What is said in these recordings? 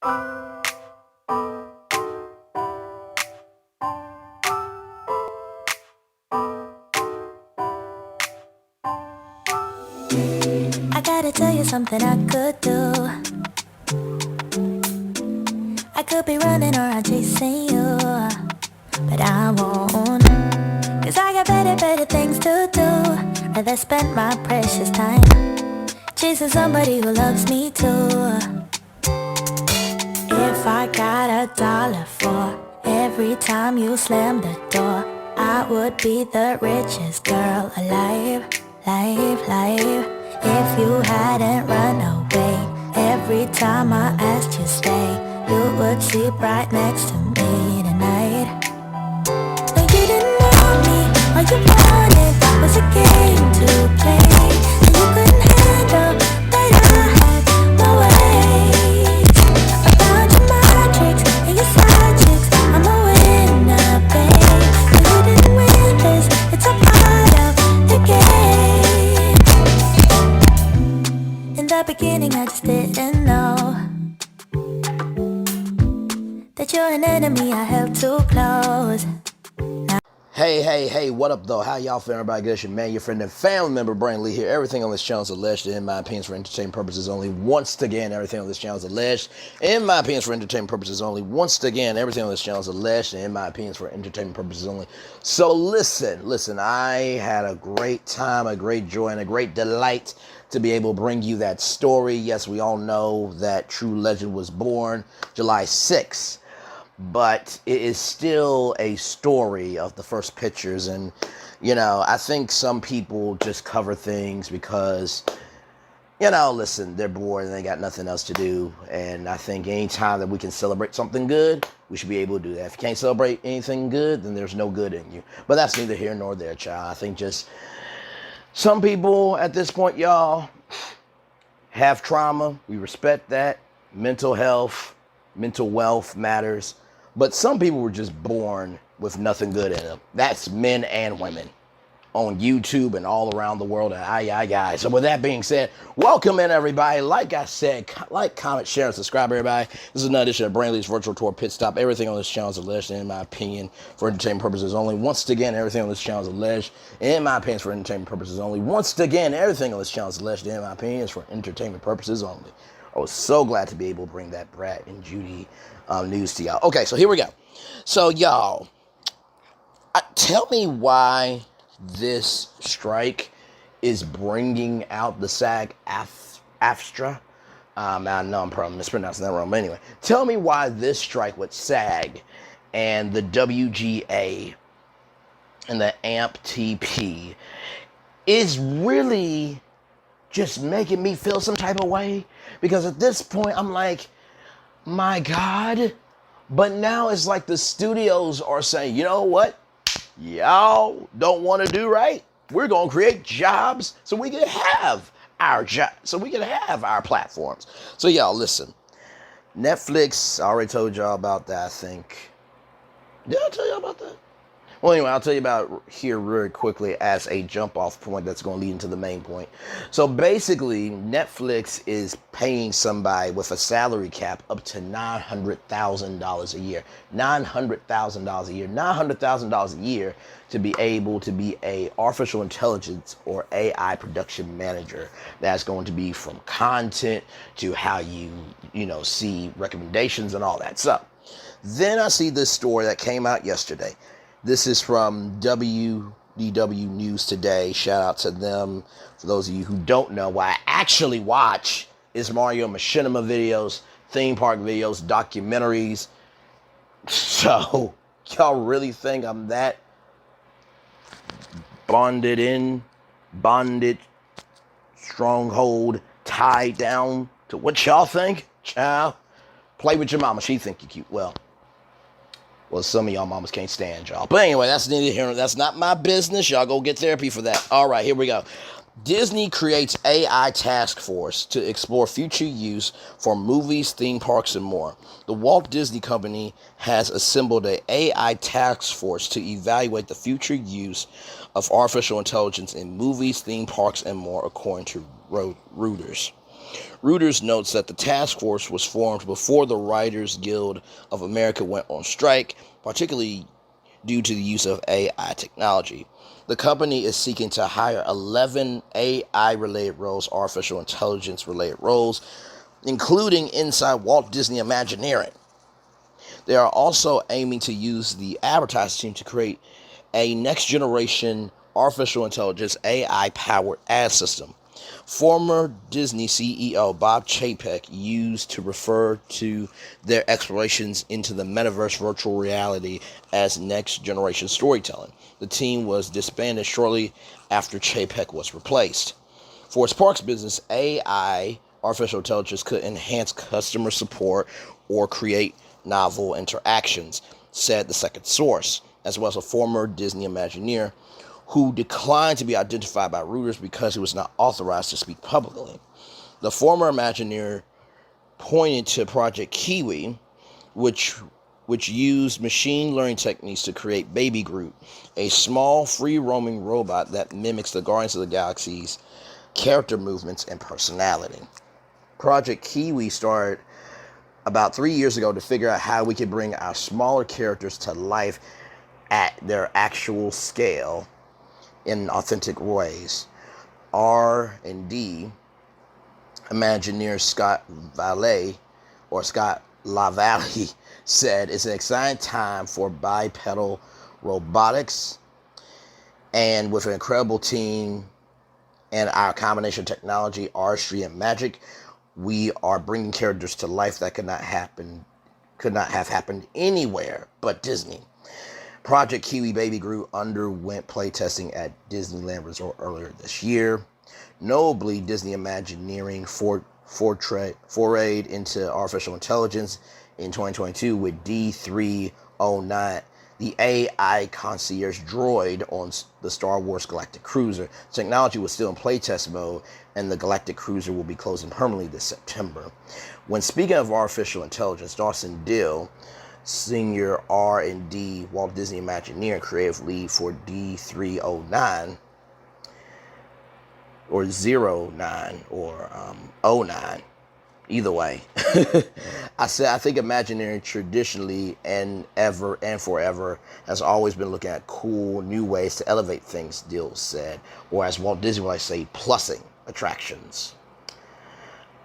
I gotta tell you something I could do. I could be running around chasing you, but I won't. Cause I got better things to do. Rather spend my precious time chasing somebody who loves me too. If I got $1 for every time you slam the door, I would be the richest girl alive. If you hadn't run away every time I asked you stay, you would sleep right next to me tonight. No, you didn't want me, all you wanted was a game to play, and you couldn't handle that I had my ways. I found your magic and your side chicks, I'm a winner, babe. No, you didn't win this, it's a part of the game. In the beginning I just didn't know that you're an enemy I held too close. Hey, what up though? How y'all feeling? Everybody good? It's your man, your friend and family member, Brain Lee here. Everything on this channel is alleged, in my opinion, for entertainment purposes only. Once again, everything on this channel is alleged, in my opinion, for entertainment purposes only. Once again, everything on this channel is alleged, in my opinion, for entertainment purposes only. So listen, I had a great time, a great joy, and a great delight to be able to bring you that story. Yes, we all know that true legend was born July 6th. But it is still a story of the first pictures. And, you know, I think some people just cover things because, you know, listen, they're bored and they got nothing else to do. And I think anytime that we can celebrate something good, we should be able to do that. If you can't celebrate anything good, then there's no good in you. But that's neither here nor there, child. I think just some people at this point, y'all, have trauma. We respect that. Mental health, mental wealth matters. But some people were just born with nothing good in them. That's men and women on YouTube and all around the world. And So with that being said, welcome in everybody. Like I said, like, comment, share, and subscribe everybody. This is another edition of Brain Lee's Virtual Tour Pit Stop. Everything on this channel is alleged, in my opinion, for entertainment purposes only. Once again, everything on this channel is alleged, in my opinion, for entertainment purposes only. Once again, everything on this channel is alleged, in my opinion, is for entertainment purposes only. I was so glad to be able to bring that Brad and Judy news to y'all. Okay, so here we go. So y'all, tell me why this strike is bringing out the SAG-AFTRA. I know I'm probably mispronouncing that wrong, but anyway, tell me why this strike with SAG and the WGA and the AMP-TP is really just making me feel some type of way. Because at this point, I'm like, my God. But now it's like the studios are saying, you know what? Y'all don't want to do right. We're going to create jobs so we can have our so we can have our platforms. So y'all, listen. Netflix, I already told y'all about that, I think. Did I tell y'all about that? Well, anyway, I'll tell you about here really quickly as a jump-off point that's going to lead into the main point. So basically, Netflix is paying somebody with a salary cap up to $900,000 a year. $900,000 a year. $900,000 a year to be able to be a artificial intelligence or AI production manager. That's going to be from content to how you see recommendations and all that. So then I see this story that came out yesterday. This is from WDW News Today. Shout out to them. For those of you who don't know, what I actually watch is Mario Machinima videos, theme park videos, documentaries. So, y'all really think I'm that bonded, stronghold, tied down to what y'all think? Child, play with your mama. She think you cute. Well, some of y'all mamas can't stand y'all. But anyway, that's neither here nor that's not my business. Y'all go get therapy for that. All right, here we go. Disney creates AI task force to explore future use for movies, theme parks, and more. The Walt Disney Company has assembled an AI task force to evaluate the future use of artificial intelligence in movies, theme parks, and more, according to Reuters. Reuters notes that the task force was formed before the Writers Guild of America went on strike, particularly due to the use of AI technology. The company is seeking to hire 11 AI-related roles, artificial intelligence-related roles, including inside Walt Disney Imagineering. They are also aiming to use the advertising team to create a next-generation artificial intelligence AI-powered ad system. Former Disney CEO Bob Chapek used to refer to their explorations into the metaverse virtual reality as next-generation storytelling. The team was disbanded shortly after Chapek was replaced. For its parks business, AI, artificial intelligence, could enhance customer support or create novel interactions, said the second source, as well as a former Disney Imagineer who declined to be identified by Reuters because he was not authorized to speak publicly. The former Imagineer pointed to Project Kiwi, which used machine learning techniques to create Baby Groot, a small free-roaming robot that mimics the Guardians of the Galaxy's character movements and personality. Project Kiwi started about 3 years ago to figure out how we could bring our smaller characters to life at their actual scale in authentic ways. R&D Imagineer Scott LaValle said it's an exciting time for bipedal robotics, and with an incredible team and our combination of technology, artistry, and magic, we are bringing characters to life that could not have happened anywhere but Disney. Project Kiwi Baby Groot underwent playtesting at Disneyland Resort earlier this year. Notably, Disney Imagineering forayed into artificial intelligence in 2022 with D309, the AI concierge droid on the Star Wars Galactic Cruiser. The technology was still in playtest mode, and the Galactic Cruiser will be closing permanently this September. When speaking of artificial intelligence, Dawson Dill, Senior R&D Walt Disney Imagineer, creative lead for D309 or 09 or 09, either way. I think Imagineering traditionally and forever has always been looking at cool new ways to elevate things, Dill said, or as Walt Disney would like to say, plussing attractions.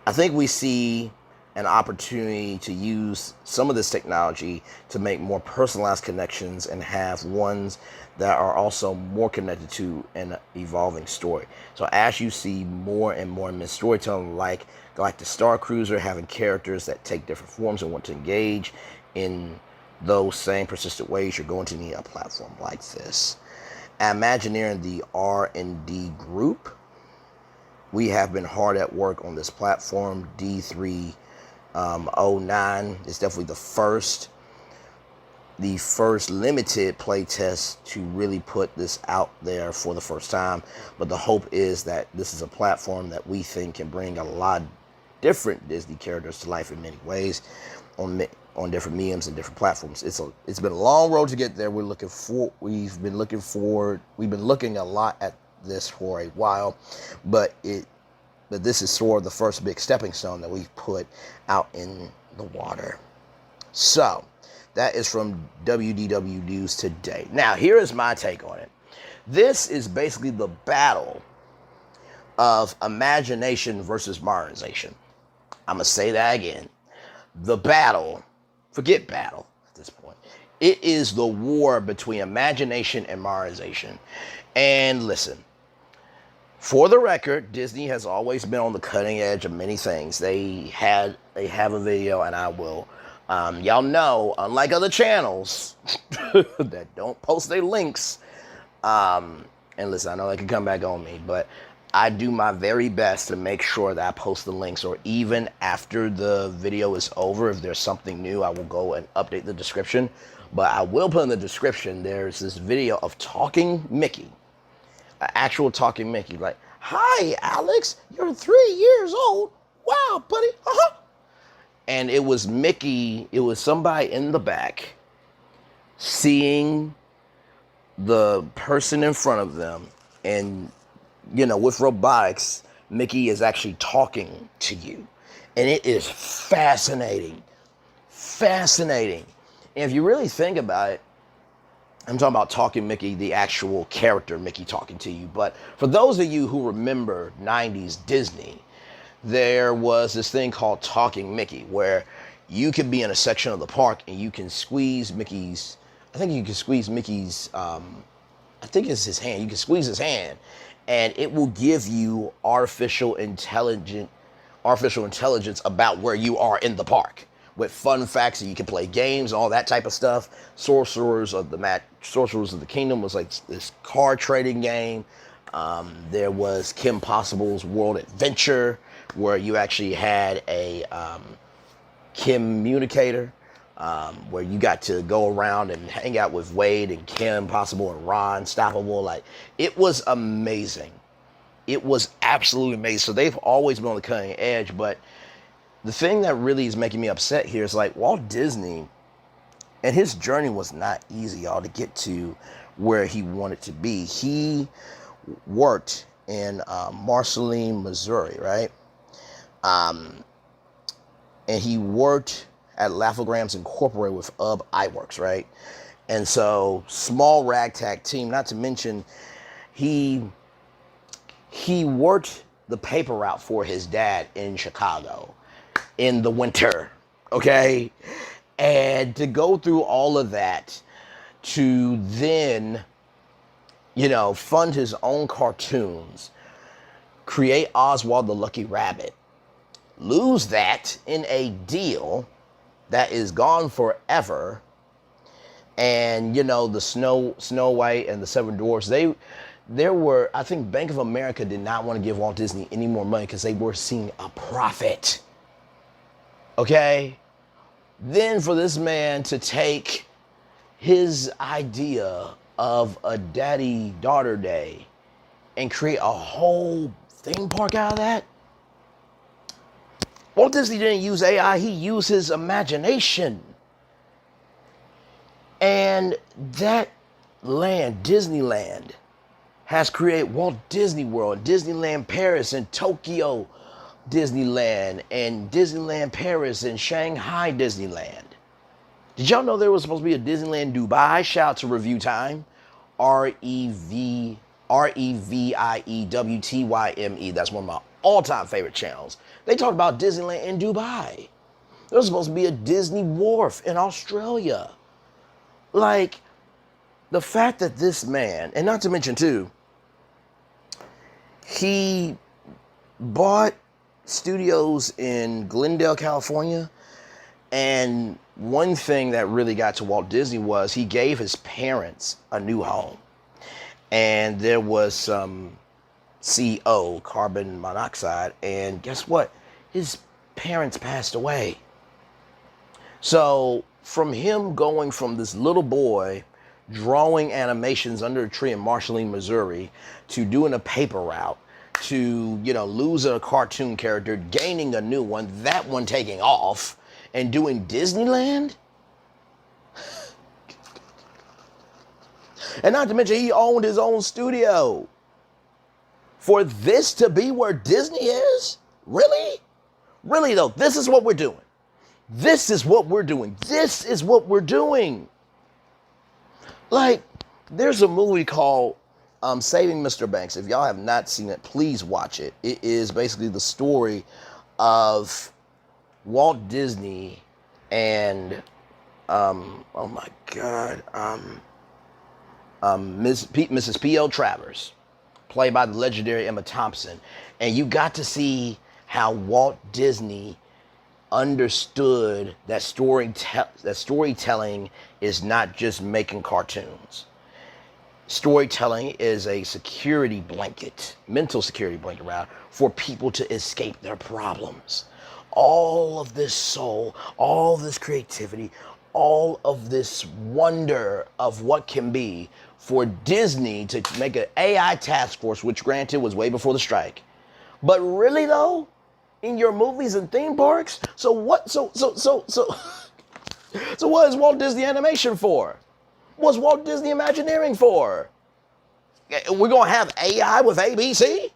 I think we see an opportunity to use some of this technology to make more personalized connections and have ones that are also more connected to an evolving story. So as you see more and more in storytelling, like the Star Cruiser, having characters that take different forms and want to engage in those same persistent ways, you're going to need a platform like this. At Imagineering, the R&D group, we have been hard at work on this platform. D309 is definitely the first limited play test to really put this out there for the first time. But the hope is that this is a platform that we think can bring a lot of different Disney characters to life in many ways on different mediums and different platforms. It's been a long road to get there. We've been looking a lot at this for a while, but this is sort of the first big stepping stone that we've put out in the water. So that is from WDW News today. Now, here is my take on it. This is basically the battle of imagination versus modernization. I'm going to say that again. The battle, forget battle at this point. It is the war between imagination and modernization. And listen, for the record, Disney has always been on the cutting edge of many things. They have a video, and I will. Y'all know, unlike other channels that don't post their links, and listen, I know they can come back on me, but I do my very best to make sure that I post the links, or even after the video is over, if there's something new, I will go and update the description. But I will put in the description, there's this video of Talking Mickey, an actual Talking Mickey, like, "Hi, Alex, you're 3 years old. Wow, buddy, uh-huh." And it was Mickey, it was somebody in the back seeing the person in front of them, and with robotics, Mickey is actually talking to you. And it is fascinating. Fascinating. And if you really think about it, I'm talking about Talking Mickey, the actual character Mickey talking to you. But for those of you who remember 90s Disney, there was this thing called Talking Mickey, where you could be in a section of the park and you can squeeze Mickey's, I think you can squeeze Mickey's, I think it's his hand. You can squeeze his hand and it will give you artificial intelligence about where you are in the park, with fun facts, and you can play games and all that type of stuff. Sorcerers of the Kingdom was like this card trading game. There was Kim Possible's World Adventure, where you actually had a communicator, where you got to go around and hang out with Wade and Kim Possible and Ron Stoppable. Like, it was amazing. It was absolutely amazing. So they've always been on the cutting edge, but the thing that really is making me upset here is, like, Walt Disney, and his journey was not easy, y'all, to get to where he wanted to be. He worked in Marceline, Missouri, right? And he worked at Laugh-O-Grams Incorporated with Iwerks, right? And so, small ragtag team, not to mention, he worked the paper route for his dad in Chicago in the winter, okay? And to go through all of that, to then, fund his own cartoons, create Oswald the Lucky Rabbit, lose that in a deal that is gone forever, and, the Snow White and the Seven Dwarfs, I think Bank of America did not want to give Walt Disney any more money because they were seeing a profit. Okay? Then for this man to take his idea of a daddy-daughter day and create a whole theme park out of that? Walt Disney didn't use AI, he used his imagination. And that land, Disneyland, has created Walt Disney World, Disneyland Paris, and Tokyo Disneyland, and Disneyland Paris, and Shanghai Disneyland. Did y'all know there was supposed to be a Disneyland Dubai? Shout out to Review Time. REVIEWTYME. That's one of my all-time favorite channels. They talked about Disneyland in Dubai. There was supposed to be a Disney Wharf in Australia. Like, the fact that this man, and not to mention too, he bought studios in Glendale, California, and one thing that really got to Walt Disney was he gave his parents a new home. And there was some CO, carbon monoxide, and guess what? His parents passed away. So from him going from this little boy drawing animations under a tree in Marceline, Missouri, to doing a paper route, to, losing a cartoon character, gaining a new one, that one taking off, and doing Disneyland? And not to mention, he owned his own studio. For this to be where Disney is? Really? Really, though, this is what we're doing. This is what we're doing. This is what we're doing. Like, there's a movie called Saving Mr. Banks. If y'all have not seen it, please watch it. It is basically the story of Walt Disney and, oh my God, Mrs. P.L. Travers, played by the legendary Emma Thompson. And you got to see how Walt Disney understood that storytelling is not just making cartoons. Storytelling is a security blanket, mental security blanket, rather, for people to escape their problems. All of this soul, all of this creativity, all of this wonder of what can be, for Disney to make an AI task force, which granted was way before the strike. But really though, in your movies and theme parks, so what is Walt Disney Animation for? What's Walt Disney Imagineering for? We're gonna have AI with ABC?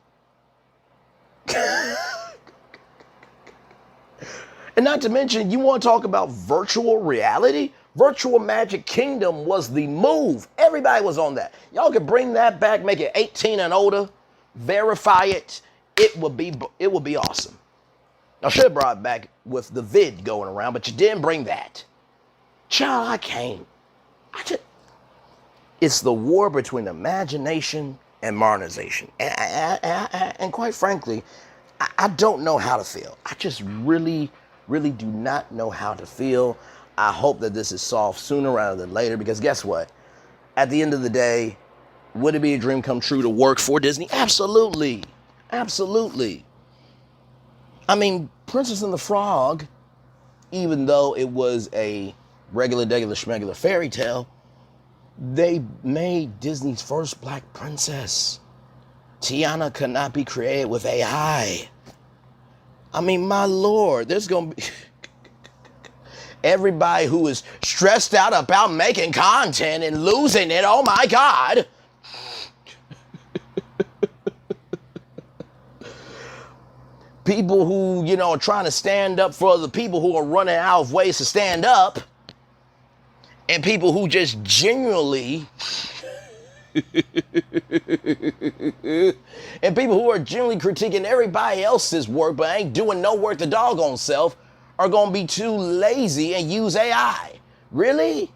And not to mention, you want to talk about virtual reality? Virtual Magic Kingdom was the move. Everybody was on that. Y'all could bring that back, make it 18 and older, verify it. It would be awesome. I should have brought it back with the vid going around, but you didn't bring that. Child, I can't. It's the war between imagination and modernization. And quite frankly, I don't know how to feel. I just really do not know how to feel. I hope that this is solved sooner rather than later, because guess what? At the end of the day, would it be a dream come true to work for Disney? Absolutely. Absolutely. I mean, Princess and the Frog, even though it was a regular schmegular fairy tale, they made Disney's first black princess. Tiana could not be created with AI. I mean, my Lord, there's going to be everybody who is stressed out about making content and losing it. Oh my God. People who, are trying to stand up for the people who are running out of ways to stand up. And people who just genuinely and people who are genuinely critiquing everybody else's work but ain't doing no work the doggone self are going to be too lazy and use AI. Really?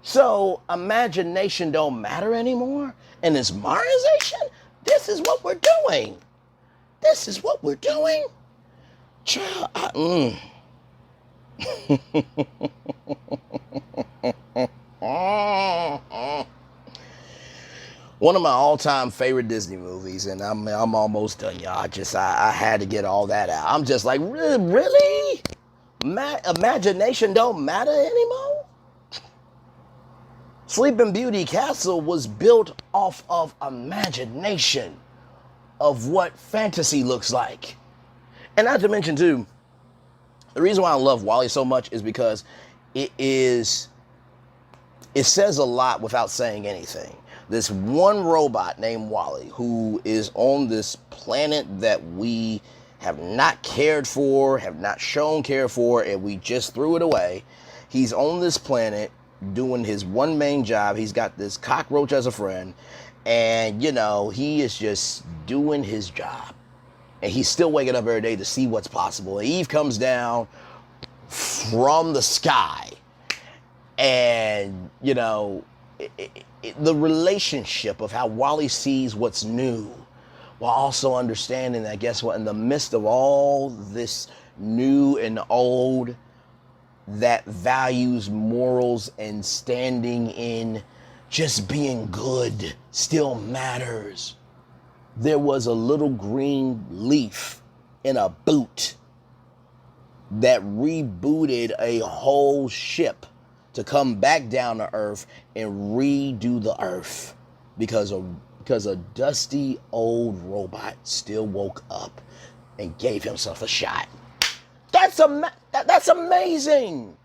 So imagination don't matter anymore? And it's modernization? This is what we're doing. This is what we're doing? Child, One of my all-time favorite Disney movies, and I'm almost done, y'all. I had to get all that out. I'm just like, really? Imagination don't matter anymore? Sleeping Beauty Castle was built off of imagination of what fantasy looks like. And not to mention, too, the reason why I love WALL-E so much is because it says a lot without saying anything. This one robot named WALL-E, who is on this planet that we have not cared for, have not shown care for, and we just threw it away. He's on this planet doing his one main job. He's got this cockroach as a friend, and he is just doing his job. And he's still waking up every day to see what's possible. And Eve comes down from the sky, and the relationship of how WALL-E sees what's new, while also understanding that, guess what, in the midst of all this new and old that values morals and standing in just being good still matters. There was a little green leaf in a boot that rebooted a whole ship to come back down to Earth and redo the Earth because a dusty old robot still woke up and gave himself a shot. That's amazing.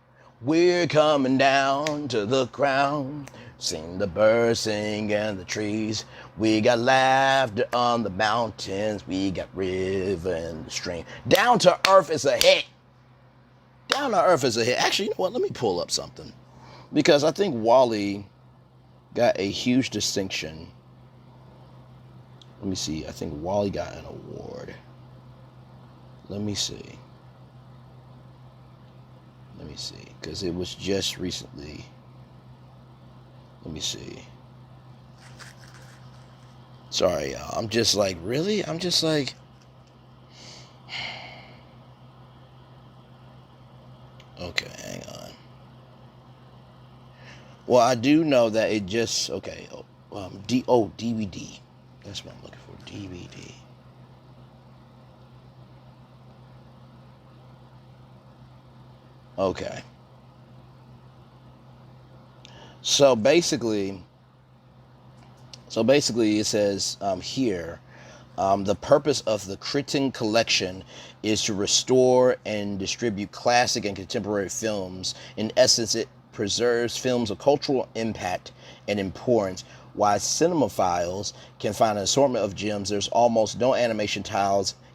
We're coming down to the ground, sing the birds sing and the trees. We got laughter on the mountains. We got river and the stream. Down to Earth is a hit. Down to Earth is a hit. Actually, you know what? Let me pull up something. Because I think WALL-E got a huge distinction. Let me see. I think WALL-E got an award. Let me see. Because it was just recently. Let me see. Sorry, y'all. I'm just like, really? I'm just like... Okay, hang on. Well, I do know that it just... Okay. DVD. That's what I'm looking for. DVD. Okay. So basically it says here, the purpose of the Crichton Collection is to restore and distribute classic and contemporary films. In essence, it preserves films of cultural impact and importance. While cinemaphiles can find an assortment of gems, there's almost no animation titles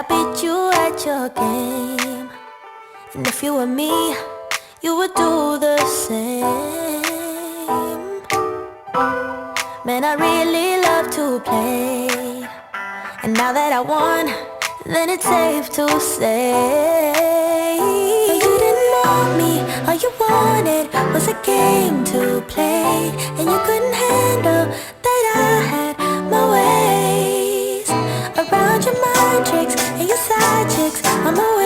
I beat you at your game. And if you were me, you would do the same. Man, I really love to play. And now that I won, then it's safe to say you didn't want me, all you wanted was a game to play. And you couldn't handle that I had my ways around your mind tricks and your side chicks. I'm away.